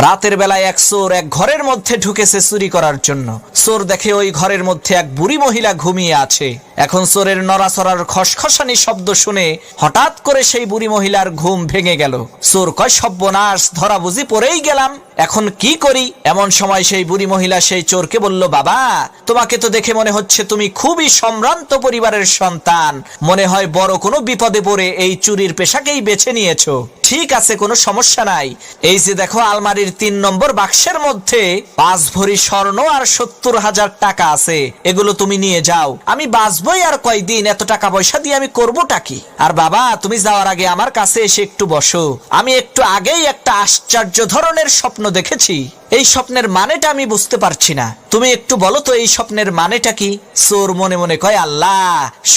রাতের বেলায় এক চোর এক ঘরের মধ্যে ঢুকেছে চুরি করার জন্য। চোর দেখে ওই ঘরের মধ্যে এক বুড়ি মহিলা ঘুমিয়ে আছে। এখন চোরের নড়াচড়ার খসখসানি শব্দ শুনে হঠাৎ করে সেই বুড়ি মহিলার ঘুম ভেঙে গেল। চোর কয়, সর্বনাশ, ধরা বুঝি পড়েই গেলাম, এখন কি করি? এমন সময় সেই বুড়ি মহিলা সেই চোরকে বলল, বাবা, তোমাকে তো দেখে মনে হচ্ছে তুমি খুবই সম্ভ্রান্ত পরিবারের সন্তান, মনে হয় বড় কোনো বিপদে পড়ে এই চুরির পেশাকেই বেছে নিয়েছো। ঠিক আছে, কোনো সমস্যা নাই। এই যে দেখো, আলমারির 3 নম্বর বাক্সের মধ্যে 5 ভরি স্বর্ণ আর 70,000 টাকা আছে, এগুলো তুমি নিয়ে যাও। আমি বাঁচবই আর কয়দিন, এত টাকা পয়সা দিয়ে আমি করবোটা কি? আর বাবা, তুমি যাওয়ার আগে আমার কাছে এসে একটু বসো। আমি একটু আগেই একটা আশ্চর্য ধরনের স্বপ্ন দেখেছি। এই স্বপ্নের মানেটা আমি বুঝতে পারছি না, তুমি একটু বলো তো এই স্বপ্নের মানেটা কি? চোর মনে মনে কয়, আল্লাহ,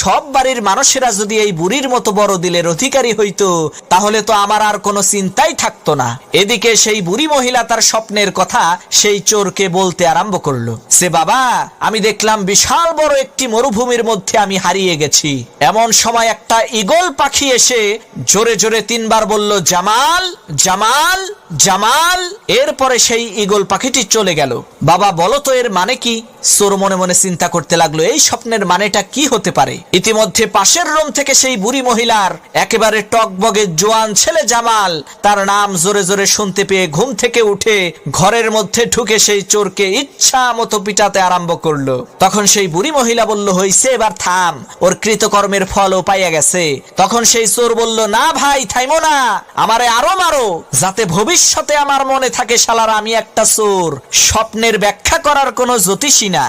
সব বাড়ির মানুষেরা যদি এই বুড়ির মতো বড় দিলের অধিকারী হইতো, তাহলে তো আমার আর কোনো চিন্তাই থাকতো না। এদিকে সেই বুড়ি মহিলা তার স্বপ্নের কথা সেই চোরকে বলতে আরম্ভ করলো। সে, বাবা, আমি দেখলাম বিশাল বড় একটি মরুভূমির মধ্যে আমি হারিয়ে গেছি। এমন সময় একটা ঈগল পাখি এসে জোরে জোরে 3 বার বলল, জামাল, জামাল, জামাল। এরপরে সেই ঈগল পাখিটি চলে গেল। বাবা, বলো তো এর মানে কি? চোর মনে মনে চিন্তা করতে লাগলো, এই স্বপ্নের মানেটা কি হতে পারে? ইতিমধ্যে পাশের রুম থেকে সেই বুড়ি মহিলার একেবারে টকবগে জোয়ান ছেলে জামাল তার নাম জোরে জোরে শুনতে পেয়ে ঘুম থেকে উঠে ঘরের মধ্যে ঢুকে সেই চোরকে ইচ্ছা মতো পিটাতে আরম্ভ করলো। তখন সেই বুড়ি মহিলা বলল, হইছে, এবার থাম, ওর কৃতকর্মের ফলও পাইয়া গেছে। তখন সেই চোর বলল, না ভাই, থাইমো না, আমারে আরো মারো, যাতে ভবিষ্যতে আমার মনে থাকে শালারা আমি একটা চোর, স্বপ্নের ব্যাখ্যা করার কোনো জ্যোতিষী না।